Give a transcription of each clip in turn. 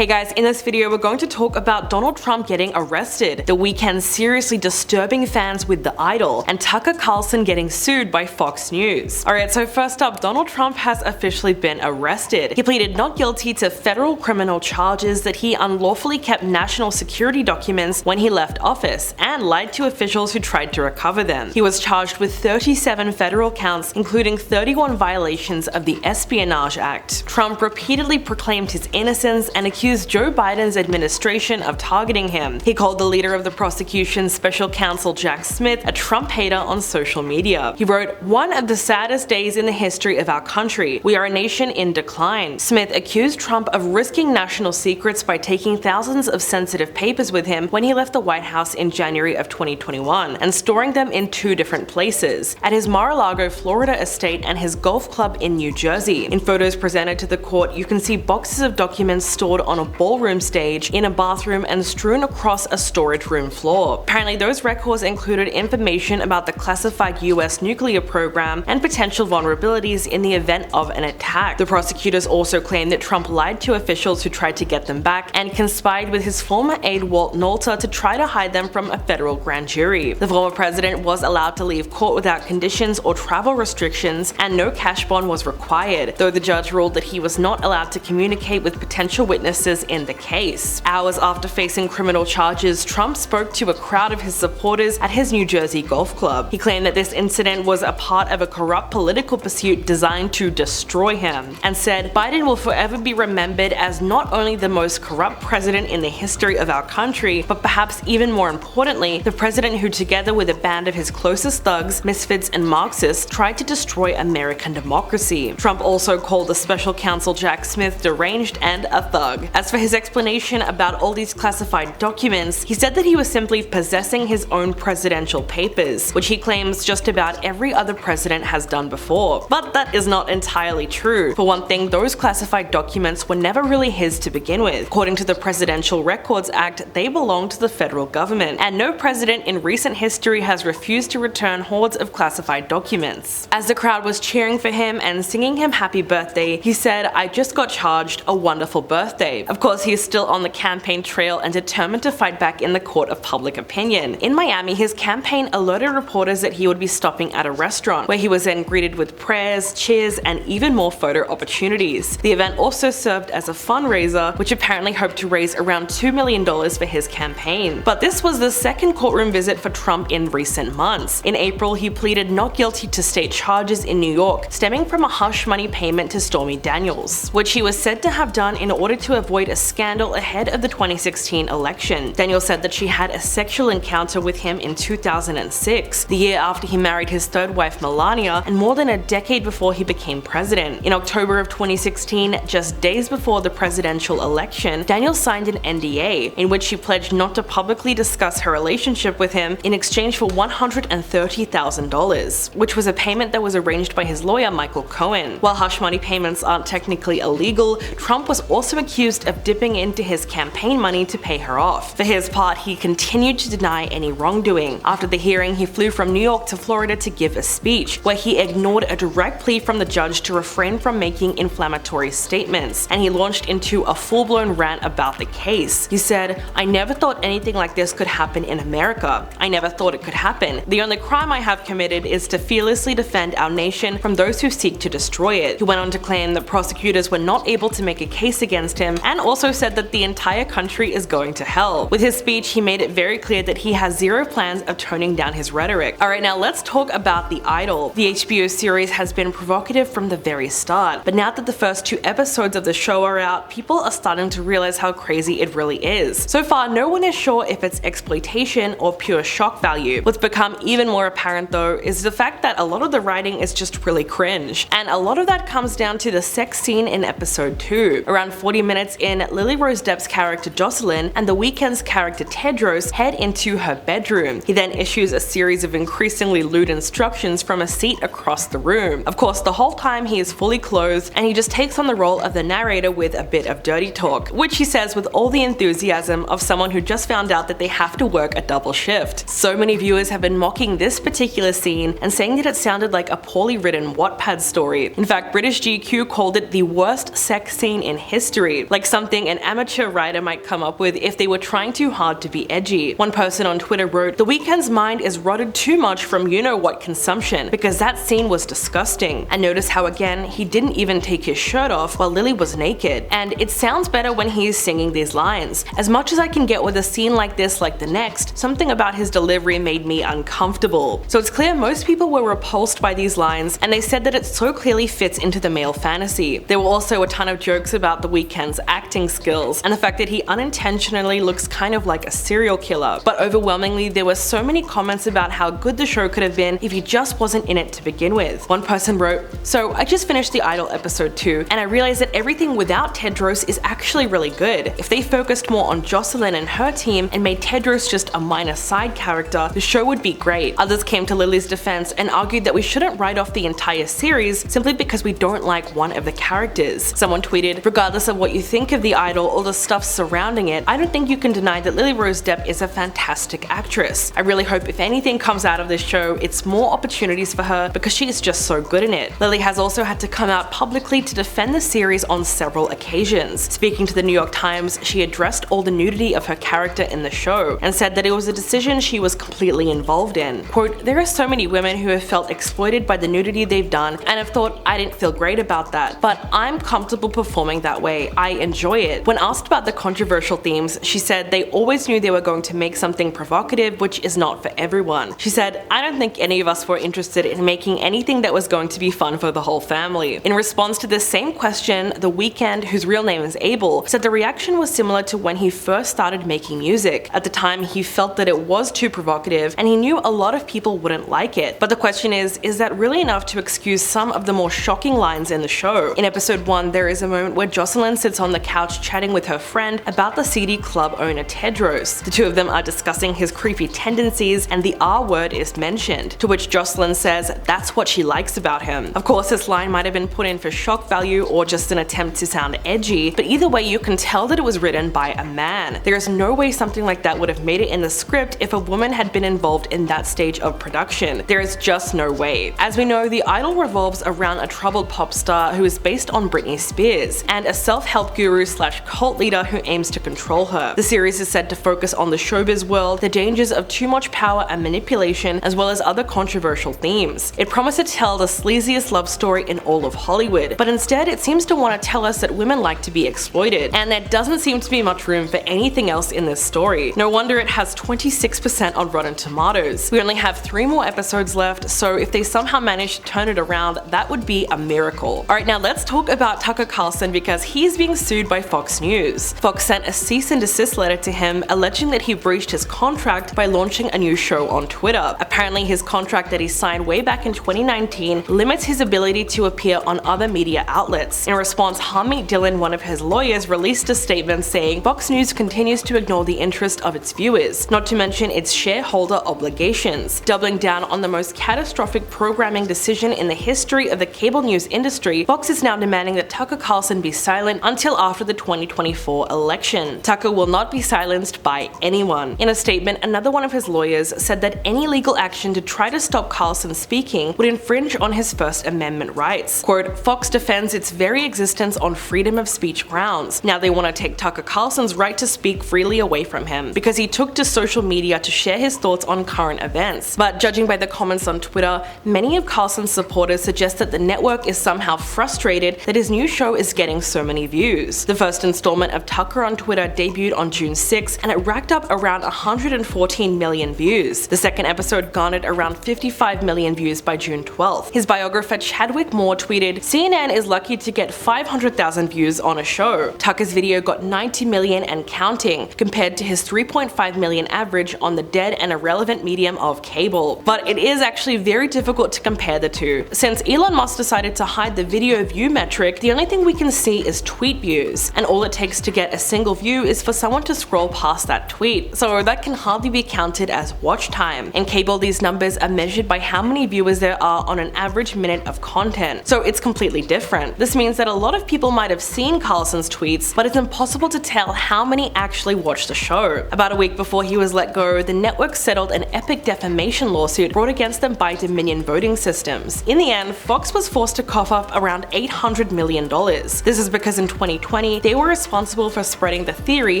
Hey guys, in this video we're going to talk about Donald Trump getting arrested, The Weeknd seriously disturbing fans with The Idol, and Tucker Carlson getting sued by Fox News. Alright, so first up, Donald Trump has officially been arrested. He pleaded not guilty to federal criminal charges that he unlawfully kept national security documents when he left office, and lied to officials who tried to recover them. He was charged with 37 federal counts, including 31 violations of the Espionage Act. Trump repeatedly proclaimed his innocence and accused Joe Biden's administration of targeting him. He called the leader of the prosecution's special counsel Jack Smith a Trump hater on social media. He wrote, "One of the saddest days in the history of our country. We are a nation in decline." Smith accused Trump of risking national secrets by taking thousands of sensitive papers with him when he left the White House in January of 2021 and storing them in two different places, at his Mar-a-Lago, Florida estate and his golf club in New Jersey. In photos presented to the court, you can see boxes of documents stored on a ballroom stage, in a bathroom, and strewn across a storage room floor. Apparently, those records included information about the classified US nuclear program and potential vulnerabilities in the event of an attack. The prosecutors also claimed that Trump lied to officials who tried to get them back and conspired with his former aide Walt Nauta to try to hide them from a federal grand jury. The former president was allowed to leave court without conditions or travel restrictions, and no cash bond was required, though the judge ruled that he was not allowed to communicate with potential witnesses in the case. Hours after facing criminal charges, Trump spoke to a crowd of his supporters at his New Jersey golf club. He claimed that this incident was a part of a corrupt political pursuit designed to destroy him, and said, "Biden will forever be remembered as not only the most corrupt president in the history of our country, but perhaps even more importantly, the president who, together with a band of his closest thugs, misfits, and Marxists, tried to destroy American democracy." Trump also called the special counsel Jack Smith deranged and a thug. As for his explanation about all these classified documents, he said that he was simply possessing his own presidential papers, which he claims just about every other president has done before. But that is not entirely true. For one thing, those classified documents were never really his to begin with. According to the Presidential Records Act, they belong to the federal government, and no president in recent history has refused to return hordes of classified documents. As the crowd was cheering for him and singing him happy birthday, he said, "I just got charged, a wonderful birthday." Of course, he is still on the campaign trail and determined to fight back in the court of public opinion. In Miami, his campaign alerted reporters that he would be stopping at a restaurant, where he was then greeted with prayers, cheers, and even more photo opportunities. The event also served as a fundraiser, which apparently hoped to raise around $2 million for his campaign. But this was the second courtroom visit for Trump in recent months. In April, he pleaded not guilty to state charges in New York, stemming from a hush money payment to Stormy Daniels, which he was said to have done in order to avoid a scandal ahead of the 2016 election. Daniels said that she had a sexual encounter with him in 2006, the year after he married his third wife Melania, and more than a decade before he became president. In October of 2016, just days before the presidential election, Daniels signed an NDA in which she pledged not to publicly discuss her relationship with him in exchange for $130,000, which was a payment that was arranged by his lawyer Michael Cohen. While hush money payments aren't technically illegal, Trump was also accused of dipping into his campaign money to pay her off. For his part, he continued to deny any wrongdoing. After the hearing, he flew from New York to Florida to give a speech, where he ignored a direct plea from the judge to refrain from making inflammatory statements, and he launched into a full-blown rant about the case. He said, "I never thought anything like this could happen in America. I never thought it could happen. The only crime I have committed is to fearlessly defend our nation from those who seek to destroy it." He went on to claim that prosecutors were not able to make a case against him, and also said that the entire country is going to hell. With his speech, he made it very clear that he has zero plans of toning down his rhetoric. Alright, now let's talk about The Idol. The HBO series has been provocative from the very start, but now that the first 2 episodes of the show are out, people are starting to realize how crazy it really is. So far, no one is sure if it's exploitation or pure shock value. What's become even more apparent though is the fact that a lot of the writing is just really cringe, and a lot of that comes down to the sex scene in episode 2. Around 40 minutes in, Lily Rose Depp's character Jocelyn and The Weeknd's character Tedros head into her bedroom. He then issues a series of increasingly lewd instructions from a seat across the room. Of course, the whole time he is fully clothed, and he just takes on the role of the narrator with a bit of dirty talk, which he says with all the enthusiasm of someone who just found out that they have to work a double shift. So many viewers have been mocking this particular scene and saying that it sounded like a poorly written Wattpad story. In fact, British GQ called it the worst sex scene in history. Like, something an amateur writer might come up with if they were trying too hard to be edgy. One person on Twitter wrote, "The Weeknd's mind is rotted too much from you-know-what consumption, because that scene was disgusting. And notice how again, he didn't even take his shirt off while Lily was naked. And it sounds better when he is singing these lines. As much as I can get with a scene like this like the next, something about his delivery made me uncomfortable." So it's clear most people were repulsed by these lines, and they said that it so clearly fits into the male fantasy. There were also a ton of jokes about The Weeknd's acting skills, and the fact that he unintentionally looks kind of like a serial killer. But overwhelmingly, there were so many comments about how good the show could have been if he just wasn't in it to begin with. One person wrote, "So I just finished The Idol episode 2, and I realized that everything without Tedros is actually really good. If they focused more on Jocelyn and her team and made Tedros just a minor side character, the show would be great." Others came to Lily's defense and argued that we shouldn't write off the entire series simply because we don't like one of the characters. Someone tweeted, "Regardless of what you think of The Idol or the stuff surrounding it, I don't think you can deny that Lily Rose Depp is a fantastic actress. I really hope if anything comes out of this show, it's more opportunities for her because she is just so good in it." Lily has also had to come out publicly to defend the series on several occasions. Speaking to the New York Times, she addressed all the nudity of her character in the show and said that it was a decision she was completely involved in. Quote, "There are so many women who have felt exploited by the nudity they've done and have thought, I didn't feel great about that, but I'm comfortable performing that way. I enjoy it." When asked about the controversial themes, she said they always knew they were going to make something provocative, which is not for everyone. She said, "I don't think any of us were interested in making anything that was going to be fun for the whole family." In response to this same question, The Weeknd, whose real name is Abel, said the reaction was similar to when he first started making music. At the time, he felt that it was too provocative, and he knew a lot of people wouldn't like it. But the question is that really enough to excuse some of the more shocking lines in the show? In episode 1, there is a moment where Jocelyn sits on the couch chatting with her friend about the seedy club owner Tedros. The two of them are discussing his creepy tendencies, and the R word is mentioned, to which Jocelyn says that's what she likes about him. Of course, this line might have been put in for shock value or just an attempt to sound edgy, but either way you can tell that it was written by a man. There is no way something like that would have made it in the script if a woman had been involved in that stage of production. There is just no way. As we know, The Idol revolves around a troubled pop star who is based on Britney Spears, and a self-help guru / cult leader who aims to control her. The series is said to focus on the showbiz world, the dangers of too much power and manipulation, as well as other controversial themes. It promised to tell the sleaziest love story in all of Hollywood, but instead it seems to want to tell us that women like to be exploited, and there doesn't seem to be much room for anything else in this story. No wonder it has 26% on Rotten Tomatoes. We only have 3 more episodes left, so if they somehow manage to turn it around, that would be a miracle. Alright, now let's talk about Tucker Carlson because he's being sued by Fox News. Fox sent a cease and desist letter to him alleging that he breached his contract by launching a new show on Twitter. Apparently his contract that he signed way back in 2019 limits his ability to appear on other media outlets. In response, Harmeet Dillon, one of his lawyers, released a statement saying Fox News continues to ignore the interest of its viewers, not to mention its shareholder obligations. Doubling down on the most catastrophic programming decision in the history of the cable news industry, Fox is now demanding that Tucker Carlson be silent until after the 2024 election. Tucker will not be silenced by anyone. In a statement, another one of his lawyers said that any legal action to try to stop Carlson speaking would infringe on his First Amendment rights. Quote, "Fox defends its very existence on freedom of speech grounds. Now they want to take Tucker Carlson's right to speak freely away from him because he took to social media to share his thoughts on current events." But judging by the comments on Twitter, many of Carlson's supporters suggest that the network is somehow frustrated that his new show is getting so many views. The first installment of Tucker on Twitter debuted on June 6, and it racked up around 114 million views. The second episode garnered around 55 million views by June 12th. His biographer Chadwick Moore tweeted, "CNN is lucky to get 500,000 views on a show. Tucker's video got 90 million and counting, compared to his 3.5 million average on the dead and irrelevant medium of cable." But it is actually very difficult to compare the two. Since Elon Musk decided to hide the video view metric, the only thing we can see is tweet views, and all it takes to get a single view is for someone to scroll past that tweet, so that can hardly be counted as watch time. In cable, these numbers are measured by how many viewers there are on an average minute of content, so it's completely different. This means that a lot of people might have seen Carlson's tweets, but it's impossible to tell how many actually watched the show. About a week before he was let go, the network settled an epic defamation lawsuit brought against them by Dominion Voting Systems. In the end, Fox was forced to cough up around $800 million. This is because in 2020, 2020, they were responsible for spreading the theory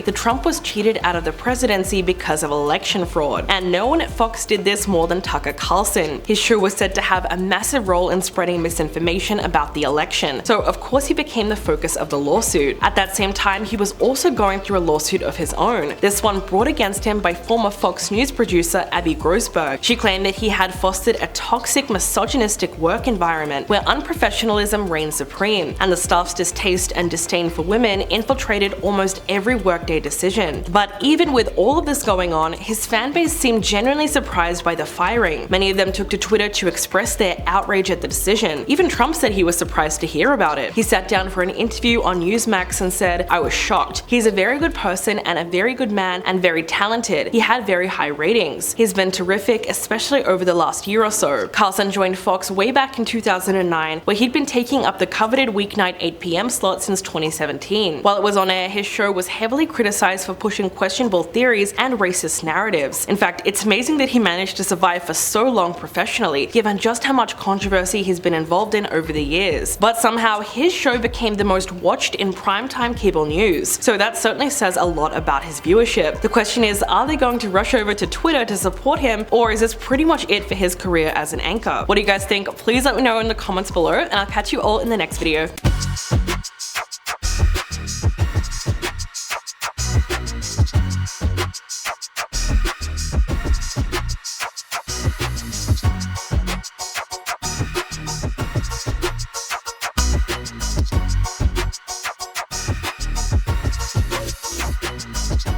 that Trump was cheated out of the presidency because of election fraud. And no one at Fox did this more than Tucker Carlson. His show was said to have a massive role in spreading misinformation about the election, so of course he became the focus of the lawsuit. At that same time, he was also going through a lawsuit of his own, this one brought against him by former Fox News producer Abby Grossberg. She claimed that he had fostered a toxic, misogynistic work environment where unprofessionalism reigned supreme, and the staff's distaste and disdain for women infiltrated almost every workday decision. But even with all of this going on, his fanbase seemed genuinely surprised by the firing. Many of them took to Twitter to express their outrage at the decision. Even Trump said he was surprised to hear about it. He sat down for an interview on Newsmax and said, "I was shocked. He's a very good person and a very good man and very talented. He had very high ratings. He's been terrific, especially over the last year or so." Carlson joined Fox way back in 2009, where he'd been taking up the coveted weeknight 8 p.m. slot since 2017. While it was on air, his show was heavily criticized for pushing questionable theories and racist narratives. In fact, it's amazing that he managed to survive for so long professionally, given just how much controversy he's been involved in over the years. But somehow, his show became the most watched in primetime cable news, so that certainly says a lot about his viewership. The question is, are they going to rush over to Twitter to support him, or is this pretty much it for his career as an anchor? What do you guys think? Please let me know in the comments below, and I'll catch you all in the next video.